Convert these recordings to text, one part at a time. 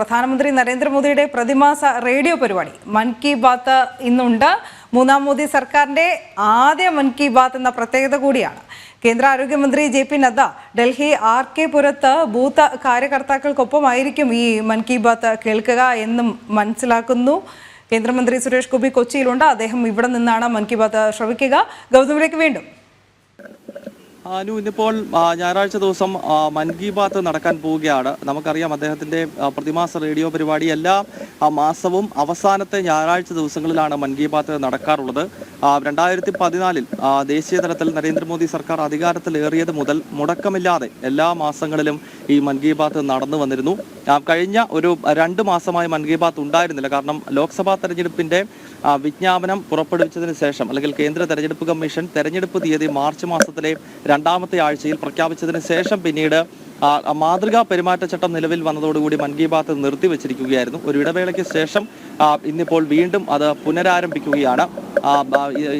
പ്രധാനമന്ത്രി നരേന്ദ്രമോദിയുടെ പ്രതിമാസ റേഡിയോ പരിപാടി മൻ കി ബാത്ത് ഇന്നുണ്ട്. മൂന്നാം മോദി സർക്കാരിന്റെ ആദ്യ മൻ കി ബാത്ത് എന്ന പ്രത്യേകത കൂടിയാണ്. കേന്ദ്ര ആരോഗ്യമന്ത്രി JP നദ്ദ ഡൽഹി RK പുരത്ത് ബൂത്ത് കാര്യകർത്താക്കൾക്കൊപ്പമായിരിക്കും ഈ മൻ കി ബാത്ത് കേൾക്കുക എന്നും മനസ്സിലാക്കുന്നു. കേന്ദ്രമന്ത്രി സുരേഷ് ഗോപി കൊച്ചിയിലുണ്ട്. അദ്ദേഹം ഇവിടെ നിന്നാണ് മൻ കി ബാത്ത് ശ്രവിക്കുക. ഗൗതമിലേക്ക് വീണ്ടും. ഇന്നിപ്പോൾ ഞായറാഴ്ച ദിവസം മൻ കി ബാത്ത് നടക്കാൻ പോവുകയാണ്. നമുക്കറിയാം അദ്ദേഹത്തിൻ്റെ പ്രതിമാസ റേഡിയോ പരിപാടി എല്ലാ മാസവും അവസാനത്തെ ഞായറാഴ്ച ദിവസങ്ങളിലാണ് മൻ കി ബാത്ത് നടക്കാറുള്ളത്. 2014 ദേശീയ തലത്തിൽ നരേന്ദ്രമോദി സർക്കാർ അധികാരത്തിലേറിയത് മുതൽ മുടക്കമില്ലാതെ എല്ലാ മാസങ്ങളിലും ഈ മൻ കി ബാത്ത് നടന്നു വന്നിരുന്നു. കഴിഞ്ഞ ഒരു 2 മാസമായി മൻ കി ബാത്ത് ഉണ്ടായിരുന്നില്ല. കാരണം ലോക്സഭാ തെരഞ്ഞെടുപ്പിൻ്റെ വിജ്ഞാപനം പുറപ്പെടുവിച്ചതിന് ശേഷം അല്ലെങ്കിൽ കേന്ദ്ര തെരഞ്ഞെടുപ്പ് കമ്മീഷൻ തെരഞ്ഞെടുപ്പ് തീയതി മാർച്ച് മാസത്തിലെ 2ാമത്തെ ആഴ്ചയിൽ പ്രഖ്യാപിച്ചതിന് ശേഷം പിന്നീട് മാതൃകാ പെരുമാറ്റച്ചട്ടം നിലവിൽ വന്നതോടുകൂടി മൻ കി ബാത്ത് നിർത്തിവെച്ചിരിക്കുകയായിരുന്നു. ഒരു ഇടവേളയ്ക്ക് ശേഷം ഇന്നിപ്പോൾ വീണ്ടും അത് പുനരാരംഭിക്കുകയാണ്.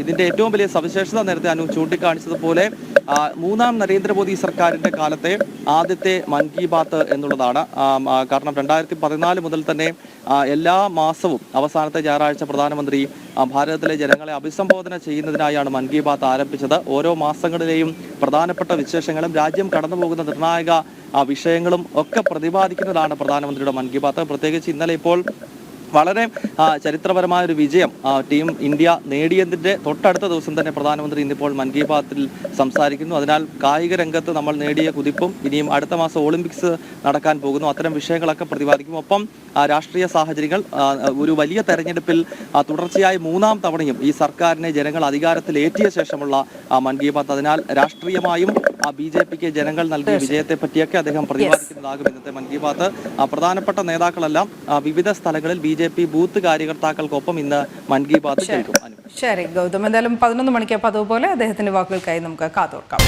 ഇതിന്റെ ഏറ്റവും വലിയ സവിശേഷത നേരത്തെ അനു ചൂണ്ടിക്കാണിച്ചതുപോലെ മൂന്നാം നരേന്ദ്രമോദി സർക്കാരിന്റെ കാലത്തെ ആദ്യത്തെ മൻ കി ബാത്ത് എന്നുള്ളതാണ്. കാരണം 2014 മുതൽ തന്നെ എല്ലാ മാസവും അവസാനത്തെ ഞായറാഴ്ച പ്രധാനമന്ത്രി ഭാരതത്തിലെ ജനങ്ങളെ അഭിസംബോധന ചെയ്യുന്നതിനായാണ് മൻ കി ബാത്ത് ആരംഭിച്ചത്. ഓരോ മാസങ്ങളിലെയും പ്രധാനപ്പെട്ട വിശേഷങ്ങളും രാജ്യം കടന്നുപോകുന്ന നിർണായക വിഷയങ്ങളും ഒക്കെ പ്രതിപാദിക്കുന്നതാണ് പ്രധാനമന്ത്രിയുടെ മൻ കി ബാത്ത്. പ്രത്യേകിച്ച് ഇന്നലെ ഇപ്പോൾ വളരെ ചരിത്രപരമായ ഒരു വിജയം ടീം ഇന്ത്യ നേടിയതിൻ്റെ തൊട്ടടുത്ത ദിവസം തന്നെ പ്രധാനമന്ത്രി ഇന്നിപ്പോൾ മൻ കി ബാത്തിൽ സംസാരിക്കുന്നു. അതിനാൽ കായിക രംഗത്ത് നമ്മൾ നേടിയ കുതിപ്പും ഇനിയും അടുത്ത മാസം ഒളിമ്പിക്സ് നടക്കാൻ പോകുന്നു, അത്തരം വിഷയങ്ങളൊക്കെ പ്രതിപാദിക്കും. ഒപ്പം രാഷ്ട്രീയ സാഹചര്യങ്ങൾ, ഒരു വലിയ തെരഞ്ഞെടുപ്പിൽ തുടർച്ചയായി 3ാം തവണയും ഈ സർക്കാരിനെ ജനങ്ങൾ അധികാരത്തിലേറ്റിയ ശേഷമുള്ള മൻ കി ബാത്ത്. അതിനാൽ രാഷ്ട്രീയമായും BJPക്ക് ജനങ്ങൾ നൽകിയ വിജയത്തെ പറ്റിയൊക്കെ അദ്ദേഹം പ്രതിപാദിക്കുന്നതാകും ഇന്നത്തെ മൻ കി ബാത്ത്. പ്രധാനപ്പെട്ട നേതാക്കളെല്ലാം വിവിധ സ്ഥലങ്ങളിൽ BJP ബൂത്ത് കാര്യകർത്താക്കൾക്കൊപ്പം ഇന്ന് മൻ കി ബാത്ത് കേൾക്കും. ശരി ഗൗതം, എന്തായാലും 11 മണിക്ക് പതിവ് പോലെ അദ്ദേഹത്തിന്റെ വാക്കുകൾക്കായി നമുക്ക് കാതോർക്കാം.